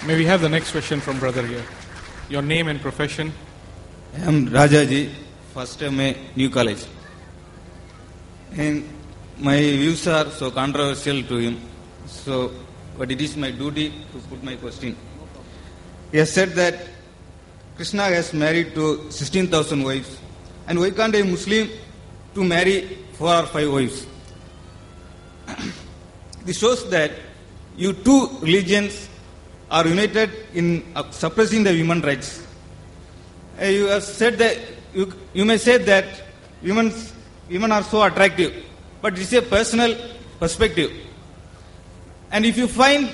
May we have the next question from brother here? Your name and profession? I am Rajaji, first MA, New College. And my views are so controversial to him. So, but it is my duty to put my question. He has said that Krishna has married to 16,000 wives. And why can't a Muslim to marry 4 or 5 wives? This shows that you two religions are united in suppressing the human rights. You have said that you may say that women are so attractive, but it's a personal perspective. And if you find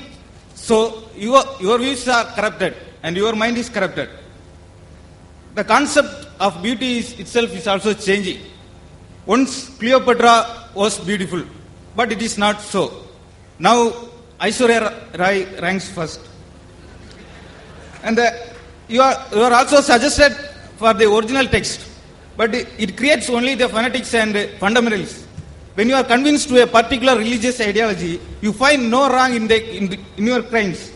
so, your views are corrupted and your mind is corrupted. The concept of beauty itself is also changing. Once Cleopatra was beautiful, but it is not so. Now Aishwarya Rai ranks first. And you are also suggested for the original text, but it creates only the fanatics and fundamentalists. When you are convinced to a particular religious ideology, you find no wrong in your crimes.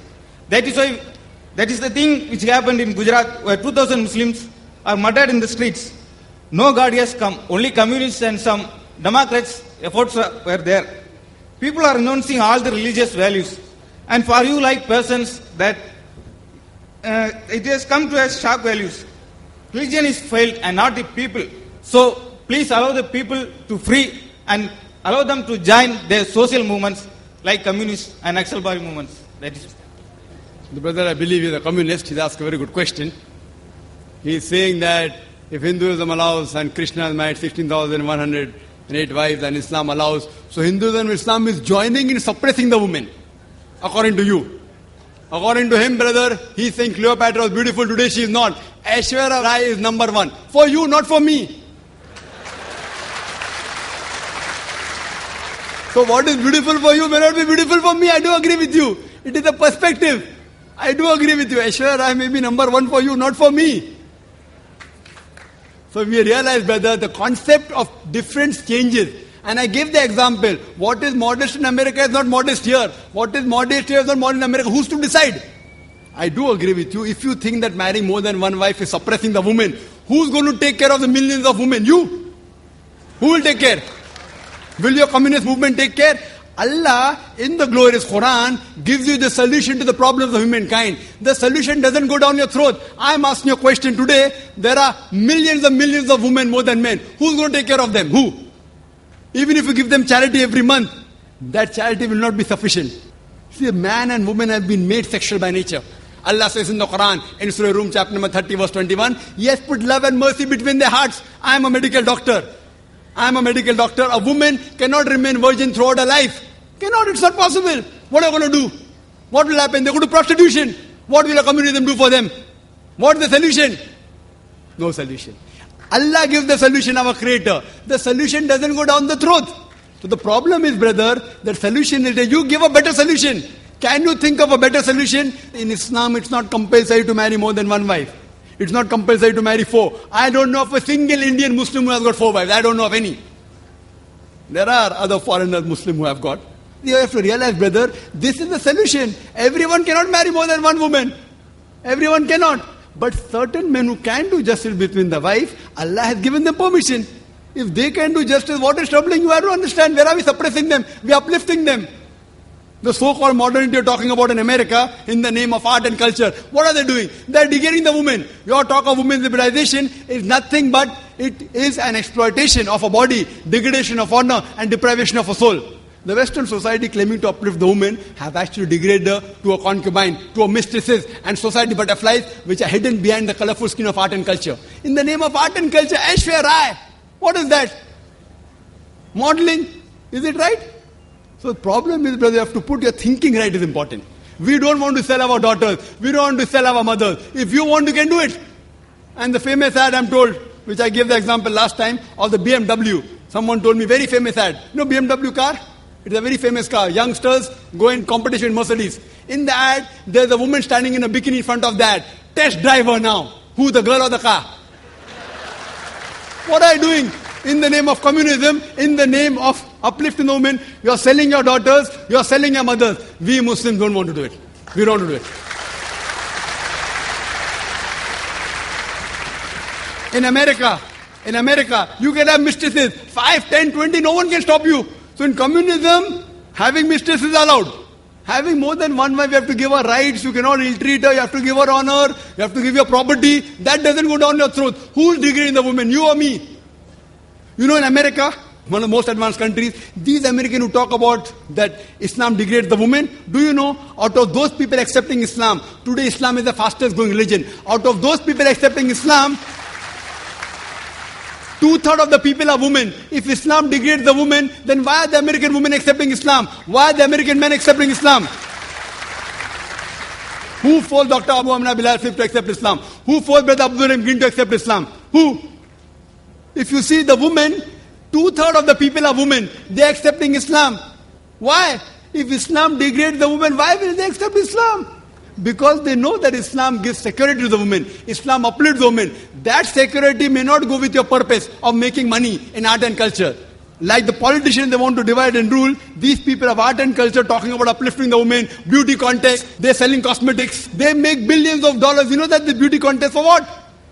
That is the thing which happened in Gujarat, where 2,000 Muslims are murdered in the streets. No God has come, only communists and some Democrats' efforts were there. People are renouncing all the religious values. And for you like persons that it has come to as shock values. Religion is failed and not the people. So please allow the people to free and allow them to join their social movements like communist and Naxalbari movements. That is. The brother, I believe, is a communist. He's asked a very good question. He's saying that if Hinduism allows and Krishna has married 16,108 wives and Islam allows, so Hinduism and Islam is joining in suppressing the women, according to you. According to him, brother, he's saying Cleopatra was beautiful, today she is not. Aishwarya Rai is number one. For you, not for me. So what is beautiful for you may not be beautiful for me. I do agree with you. It is a perspective. I do agree with you. Aishwarya Rai may be number one for you, not for me. So we realize, brother, the concept of difference changes. And I give the example. What is modest in America is not modest here. What is modest here is not modest in America. Who's to decide? I do agree with you. If you think that marrying more than one wife is suppressing the woman, who's going to take care of the millions of women? You? Who will take care? Will your communist movement take care? Allah, in the glorious Quran, gives you the solution to the problems of humankind. The solution doesn't go down your throat. I'm asking you a question today. There are millions and millions of women more than men. Who's going to take care of them? Who? Even if you give them charity every month, that charity will not be sufficient. See, man and woman have been made sexual by nature. Allah says in the Quran, in Surah Rum, chapter number 30, verse 21, yes, put love and mercy between their hearts. I am a medical doctor. I am a medical doctor. A woman cannot remain virgin throughout her life. Cannot, it's not possible. What are you going to do? What will happen? They go to prostitution. What will a communism do for them? What is the solution? No solution. Allah gives the solution, our creator. The solution doesn't go down the throat. So the problem is, brother, that solution is that you give a better solution. Can you think of a better solution? In Islam, it's not compulsory to marry more than one wife. It's not compulsory to marry 4. I don't know of a single Indian Muslim who has got 4 wives. I don't know of any. There are other foreigners Muslim who have got. You have to realize, brother, this is the solution. Everyone cannot marry more than one woman. Everyone cannot. But certain men who can do justice between the wife, Allah has given them permission. If they can do justice, what is troubling you? I don't understand. Where are we suppressing them? We are uplifting them. The so-called modernity you're talking about in America, in the name of art and culture, what are they doing? They're degrading the woman. Your talk of women's liberalization is nothing but it is an exploitation of a body, degradation of honor and deprivation of a soul. The Western society claiming to uplift the woman have actually degraded her to a concubine, to a mistresses and society butterflies which are hidden behind the colorful skin of art and culture. In the name of art and culture, Aishwarya Rai, what is that? Modeling, is it right? So the problem is, brother, you have to put your thinking right is important. We don't want to sell our daughters. We don't want to sell our mothers. If you want, you can do it. And the famous ad, I'm told, which I gave the example last time, of the BMW. Someone told me, very famous ad. You know BMW car? It's a very famous car. Youngsters go in competition with Mercedes. In the ad, there's a woman standing in a bikini in front of that. Test driver now. Who, the girl or the car? What are you doing? In the name of communism, in the name of uplifting the women, you are selling your daughters, you are selling your mothers. We Muslims don't want to do it. We don't want to do it. In America, you can have mistresses, 5, 10, 20, no one can stop you. So in communism, having mistresses is allowed. Having more than one wife, you have to give her rights, you cannot ill-treat her, you have to give her honor, you have to give her property. That doesn't go down your throat. Who is degrading the woman, you or me? You know, in America, one of the most advanced countries, these Americans who talk about that Islam degrades the woman, do you know, out of those people accepting Islam, today Islam is the fastest growing religion. Out of those people accepting Islam, 2/3 of the people are women. If Islam degrades the woman, then why are the American women accepting Islam? Why are the American men accepting Islam? Who forced Dr. Abu Amna Bilal Sif to accept Islam? Who forced Brother Abdul Rahim Green to accept Islam? Who? If you see the women, 2/3 of the people are women. They are accepting Islam. Why? If Islam degrades the woman, why will they accept Islam? Because they know that Islam gives security to the woman. Islam uplifts the woman. That security may not go with your purpose of making money in art and culture. Like the politicians, they want to divide and rule. These people of art and culture talking about uplifting the women, beauty contest, they're selling cosmetics. They make billions of dollars. You know that the beauty contest for what?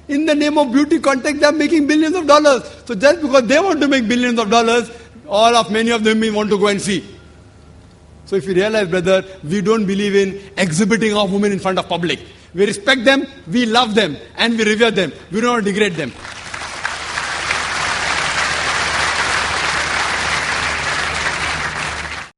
In the name of beauty contest, they're making billions of dollars. So just because they want to make billions of dollars, many of them want to go and see. So if you realize, brother, we don't believe in exhibiting our women in front of public. We respect them, we love them, and we revere them. We don't degrade them.